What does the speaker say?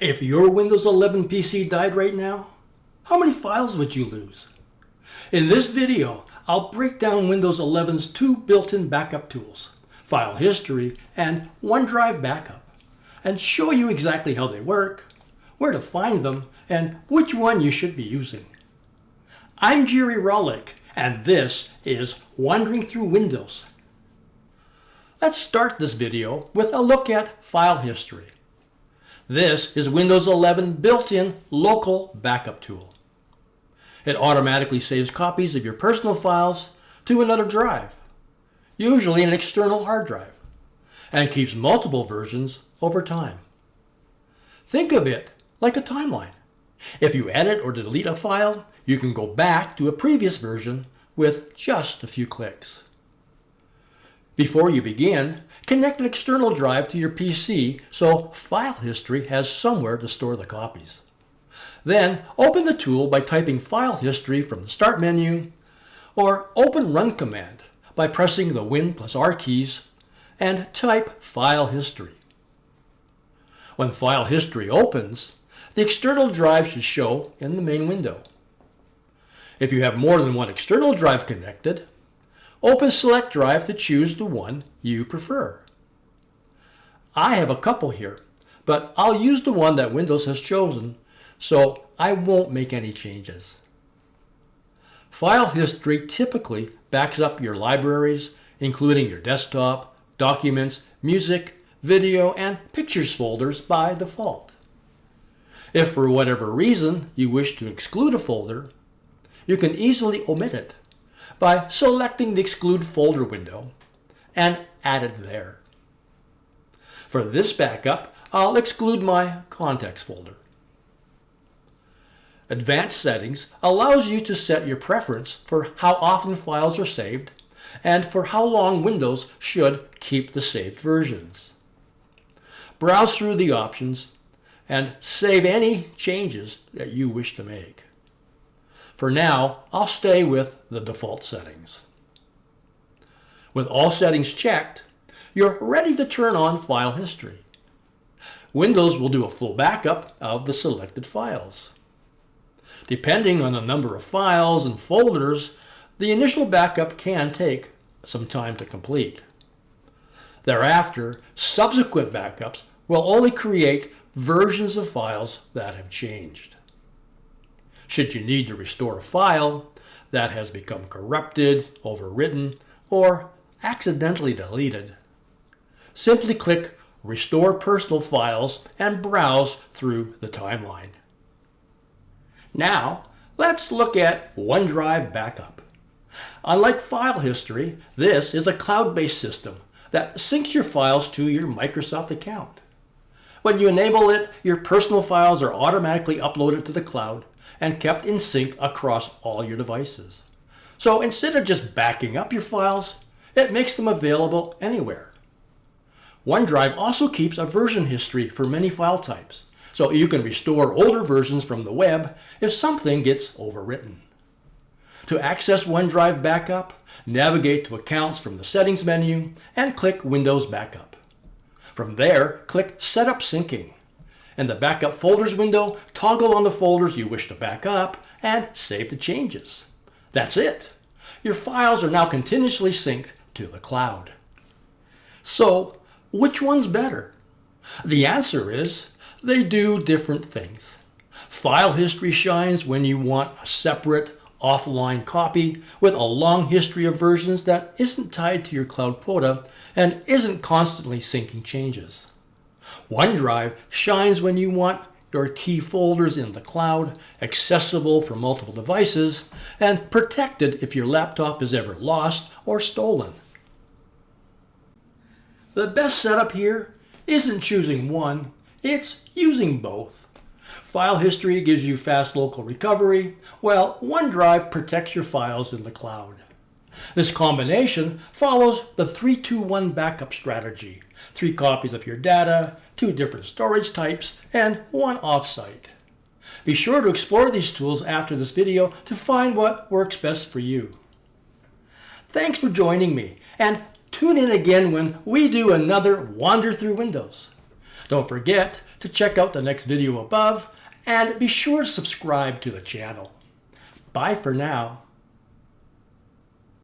If your Windows 11 PC died right now, how many files would you lose? In this video, I'll break down Windows 11's two built-in backup tools, File History and OneDrive Backup, and show you exactly how they work, where to find them, and which one you should be using. I'm Jerry Rawlick, and this is Wandering Through Windows. Let's start this video with a look at File History. This is Windows 11 built-in local backup tool. It automatically saves copies of your personal files to another drive, usually an external hard drive, and keeps multiple versions over time. Think of it like a timeline. If you edit or delete a file, you can go back to a previous version with just a few clicks. Before you begin, connect an external drive to your PC so File History has somewhere to store the copies. Then open the tool by typing File History from the Start menu, or open Run command by pressing the Win+R keys and type File History. When File History opens, the external drive should show in the main window. If you have more than one external drive connected, open Select Drive to choose the one you prefer. I have a couple here, but I'll use the one that Windows has chosen, so I won't make any changes. File History typically backs up your libraries, including your desktop, documents, music, video, and pictures folders by default. If for whatever reason you wish to exclude a folder, you can easily omit it by selecting the Exclude Folder window and add it there. For this backup, I'll exclude my Contacts folder. Advanced Settings allows you to set your preference for how often files are saved and for how long Windows should keep the saved versions. Browse through the options and save any changes that you wish to make. For now, I'll stay with the default settings. With all settings checked, you're ready to turn on File History. Windows will do a full backup of the selected files. Depending on the number of files and folders, the initial backup can take some time to complete. Thereafter, subsequent backups will only create versions of files that have changed. Should you need to restore a file that has become corrupted, overwritten, or accidentally deleted, simply click Restore Personal Files and browse through the timeline. Now, let's look at OneDrive Backup. Unlike File History, this is a cloud-based system that syncs your files to your Microsoft account. When you enable it, your personal files are automatically uploaded to the cloud and kept in sync across all your devices. So instead of just backing up your files, it makes them available anywhere. OneDrive also keeps a version history for many file types, so you can restore older versions from the web if something gets overwritten. To access OneDrive Backup, navigate to Accounts from the Settings menu and click Windows Backup. From there, click Setup Syncing. In the Backup Folders window, toggle on the folders you wish to back up and save the changes. That's it. Your files are now continuously synced to the cloud. So, which one's better? The answer is, they do different things. File History shines when you want a separate, offline copy with a long history of versions that isn't tied to your cloud quota and isn't constantly syncing changes. OneDrive shines when you want your key folders in the cloud, accessible from multiple devices, and protected if your laptop is ever lost or stolen. The best setup here isn't choosing one, it's using both. File History gives you fast local recovery, while OneDrive protects your files in the cloud. This combination follows the 3-2-1 backup strategy: 3 copies of your data, 2 different storage types, and 1 offsite. Be sure to explore these tools after this video to find what works best for you. Thanks for joining me, and tune in again when we do another Wander Through Windows. Don't forget to check out the next video above and be sure to subscribe to the channel. Bye for now.